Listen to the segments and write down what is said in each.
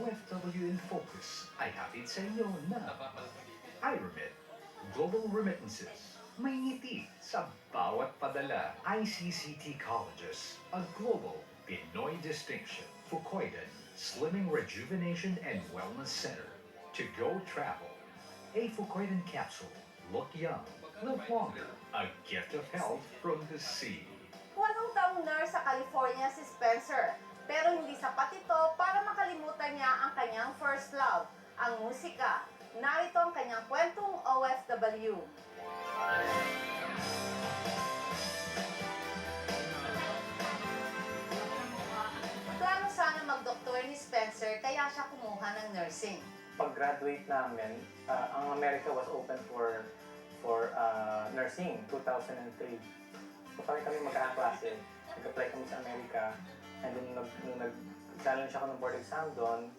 OFW in Focus ay hatid sa inyo na iRemit, Global Remittances. May ngiti sa bawat padala. ICCT Colleges, a global Pinoy distinction. Fukoidan, Slimming Rejuvenation and Wellness Center. To Go Travel, a Fukoidan capsule. Look young, live longer. A gift of health from the sea. 8 nurse sa California si Spencer, pero hindi sapat ito para makalimutan niya ang kanyang first love, ang musika. Narito ang kanyang kwentong OFW. Plano sana magdoktor ni Spencer kaya siya kumuha ng nursing. Pag-graduate namin, ang America was open for nursing, 2003. So kami magkakaklase, nag-apply kami sa Amerika, and then nung nag-challenge ako ng board exam doon,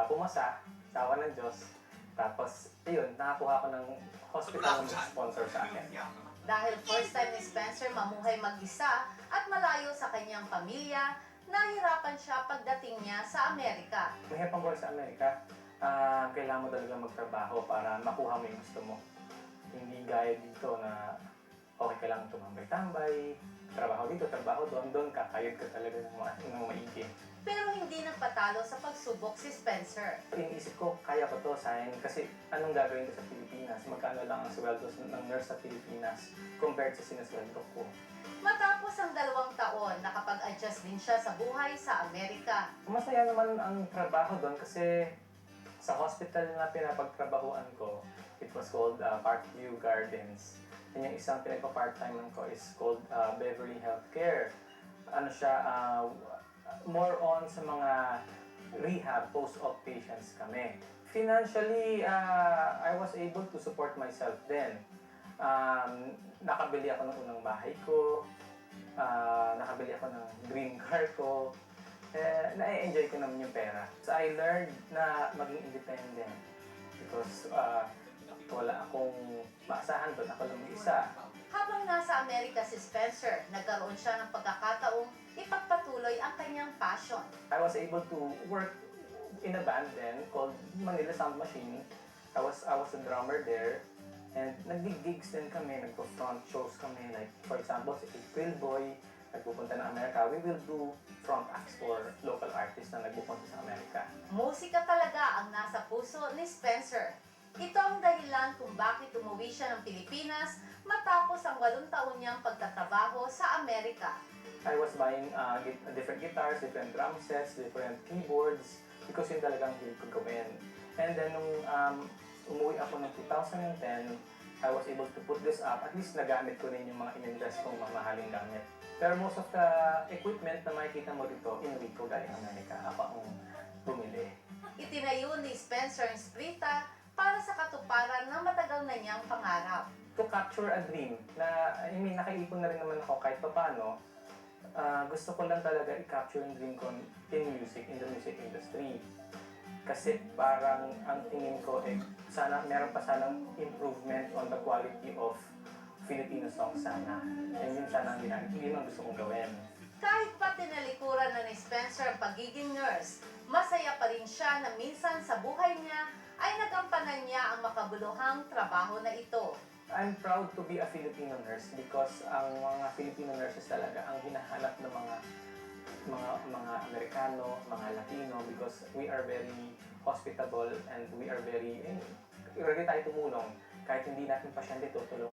pumasa, sawa ng Diyos, tapos ayun, nakakuha ko ng hospital na sponsor sa akin. Dahil first time ni Spencer mamuhay mag-isa at malayo sa kanyang pamilya, nahirapan siya pagdating niya sa Amerika. Mahirap ang buhay sa Amerika, kailangan mo talaga magtrabaho para makuha mo yung gusto mo. Hindi gaya dito na okay ka lang tumambay-tambay, trabaho dito, trabaho doon, kakayod ka talaga ng maigi. Pero hindi nagpatalo sa pagsubok si Spencer. Iniisip ko, kaya ko to, sayang, kasi anong gagawin ko sa Pilipinas? Magkano lang ang sweldo ng nurse sa Pilipinas compared sa sinasweldo ko? Matapos ang 2 taon, nakapag-adjust din siya sa buhay sa Amerika. Masaya naman ang trabaho doon kasi sa hospital na pinapagtrabahuan ko, it was called Parkview Gardens. And yung isang pinagpa-part-time ko is called Beverly Healthcare. Ano siya, more on sa mga rehab, post-op patients kami. Financially, I was able to support myself then. Nakabili ako ng unang bahay ko, nakabili ako ng dream car ko, na-enjoy ko naman yung pera. So I learned na maging independent because wala akong maasahan doon, ako lang mag-isa. Habang nasa Amerika si Spencer, nagkaroon siya ng pagkakataong ipagpatuloy ang kanyang passion. I was able to work in a band then called Manila Sound Machine. I was a drummer there. And nag-gigs din kami, nagpo-front shows kami. Like, for example, si April Boy, nagpupunta ng Amerika. We will do front acts for local artists na nagpupunta sa Amerika. Musika talaga ang nasa puso ni Spencer. Ito ang dahilan kung bakit umuwi siya ng Pilipinas matapos ang 8 taon niyang pagtatrabaho sa Amerika. I was buying different guitars, different drum sets, different keyboards because yun talagang hilig ko gawin. And then nung umuwi ako ng 2010, I was able to put this up. At least nagamit ko rin yung mga in-invest kong mamahaling gamit. Pero most of the equipment na makikita mo dito, inuwi ko galing Amerika. Ako ang bumili. Itinayo ni Spencer ang Sprita para sa katuparan ng matagal na niyang pangarap. To capture a dream na, nakaipon na rin naman ako kahit paano, gusto ko lang talaga i-capture yung dream ko in music, in the music industry. Kasi parang ang tingin ko sana meron pa sanang improvement on the quality of Filipino songs sana. And yun sana ang yun ang gusto kong gawin. Kahit pa tinalikuran na ni Spencer ang pagiging nurse, masaya pa rin siya na minsan sa buhay niya ay nagampanan niya ang makabuluhang trabaho na ito. I'm proud to be a Filipino nurse because ang mga Filipino nurses talaga ang hinahanap ng mga Amerikano, mga Latino because we are very hospitable and we are very ready tayo tumulong kahit hindi natin pasyente tutulong.